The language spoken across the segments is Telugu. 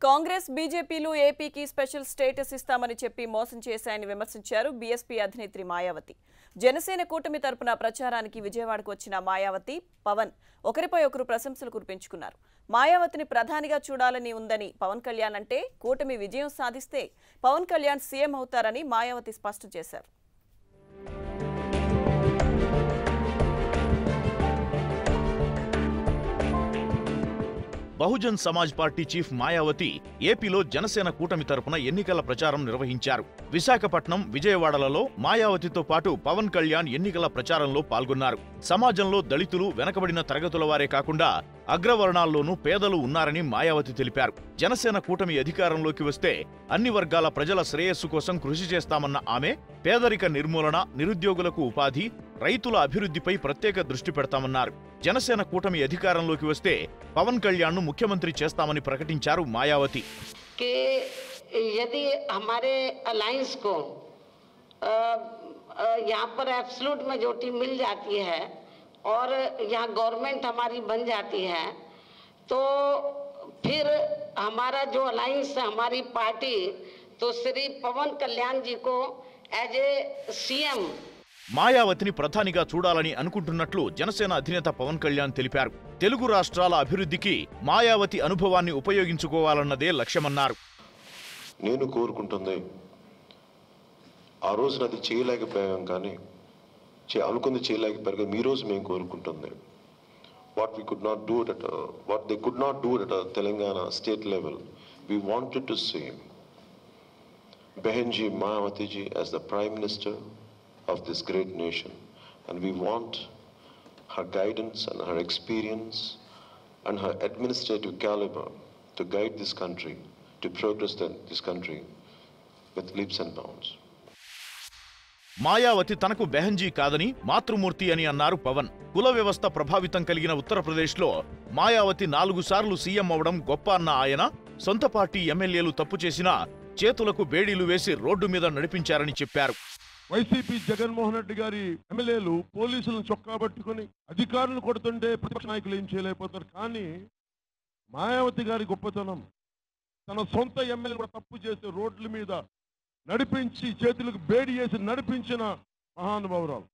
కాంగ్రెస్ బీజేపీలు ఏపీకి స్పెషల్ స్టేటస్ ఇస్తామని చెప్పి మోసం చేశాయని విమర్శించారు బీఎస్పీ అధినేత్రి మాయావతి. జనసేన కూటమి తరపున ప్రచారానికి విజయవాడకు వచ్చిన మాయావతి, పవన్ ఒకరిపై ఒకరు ప్రశంసలు కురిపించుకున్నారు. మాయావతిని ప్రధానిగా చూడాలని ఉందని పవన్ కళ్యాణ్ అంటే, కూటమి విజయం సాధిస్తే పవన్ కళ్యాణ్ సీఎం అవుతారని మాయావతి స్పష్టం చేశారు. బహుజన్ సమాజ్ పార్టీ చీఫ్ మాయావతి ఏపీలో జనసేన కూటమి తరపున ఎన్నికల ప్రచారం నిర్వహించారు. విశాఖపట్నం, విజయవాడలలో మాయావతితో పాటు పవన్ కళ్యాణ్ ఎన్నికల ప్రచారంలో పాల్గొన్నారు. సమాజంలో దళితులు, వెనకబడిన తరగతుల వారే కాకుండా అగ్రవర్ణాల్లోనూ పేదలు ఉన్నారని మాయావతి తెలిపారు. జనసేన కూటమి అధికారంలోకి వస్తే అన్ని వర్గాల ప్రజల శ్రేయస్సు కోసం కృషి చేస్తామన్న ఆమె, పేదరిక నిర్మూలన, నిరుద్యోగులకు ఉపాధి, రైతుల అభివృద్ధిపై ప్రత్యేక దృష్టి పెడతామన్నారు. జనసేన కూటమి అధికారంలోకి వస్తే పవన్ కళ్యాణ్ ను ముఖ్యమంత్రి చేస్తామని ప్రకటించారు మాయావతి. यदि हमारे अलायंस को यहाँ पर एब्सोल्यूट मेजॉरिटी मिल जाती है और यहाँ गवर्नमेंट हमारी बन जाती है, तो फिर हमारा जो अलायंस है, हमारी पार्टी, तो श्री पवन कल्याण जी को एज ए सीएम మాయావతిని ప్రధానిగా చూడాలని అనుకుంటున్నట్లు జనసేన అధినేత పవన్ కళ్యాణ్ తెలిపారు. తెలుగు రాష్ట్రాల అభివృద్ధికి మాయావతి అనుభవాన్ని ఉపయోగించుకోవాలన్నదే లక్ష్యమన్నారు. నేను కోరుకుంటుంది, ఆ రోజున అది చేయలేకపోయాం, కానీ అనుకుంది చేయలేకపోయారు. ఈ రోజు మేము కోరుకుంటుంది, what they could not do at a Telangana state level, we wanted to see Behenji Mayawati ji as the Prime Minister of this great nation, and we want her guidance and her experience and her administrative caliber to guide this country, to progress this country with leaps and bounds. Mayawati తనకు బెహంజీ కాదని, మాతృమూర్తి అని అన్నారు పవన్. కుల వ్యవస్థ ప్రభావితం కలిగిన ఉత్తరప్రదేశ్లో మాయావతి 4 సార్లు సీఎం అవడం గొప్ప అన్న ఆయన, సొంత పార్టీ ఎమ్మెల్యేలు తప్పు చేసినా చేతులకు బేడీలు వేసి రోడ్డు మీద నడిపించారని చెప్పారు. వైసీపీ జగన్మోహన్ రెడ్డి గారి ఎమ్మెల్యేలు పోలీసులను చొక్కా పట్టుకుని అధికారులను కొడుతుంటే ప్రతిపక్ష నాయకులు ఏం చేయలేకపోతారు. కానీ మాయావతి గారి గొప్పతనం, తన సొంత ఎమ్మెల్యే కూడా తప్పు చేసి రోడ్ల మీద నడిపించి చేతులకు బేడి వేసి నడిపించిన మహానుభావురాలు.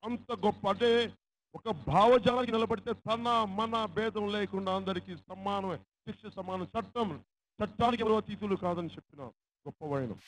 అంత గొప్ప, అంటే ఒక భావజాలానికి నిలబడితే తన మన భేదం లేకుండా అందరికీ సమానమే, శిక్ష సమానం, చట్టానికి ఎవరో అతీతులు కాదని చెప్పిన గొప్ప వైనం.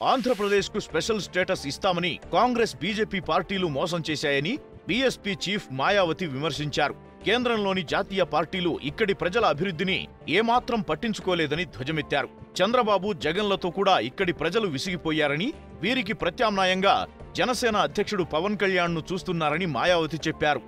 ఆంధ్రప్రదేశ్కు స్పెషల్ స్టేటస్ ఇస్తామని కాంగ్రెస్, బీజేపీ పార్టీలు మోసం చేశాయని బీఎస్పీ చీఫ్ మాయావతి విమర్శించారు. కేంద్రంలోని జాతీయ పార్టీలు ఇక్కడి ప్రజల అభివృద్ధిని ఏమాత్రం పట్టించుకోలేదని ధ్వజమెత్తారు. చంద్రబాబు, జగన్లతో కూడా ఇక్కడి ప్రజలు విసిగిపోయారని, వీరికి ప్రత్యామ్నాయంగా జనసేన అధ్యక్షుడు పవన్ కళ్యాణ్ ను చూస్తున్నారని మాయావతి చెప్పారు.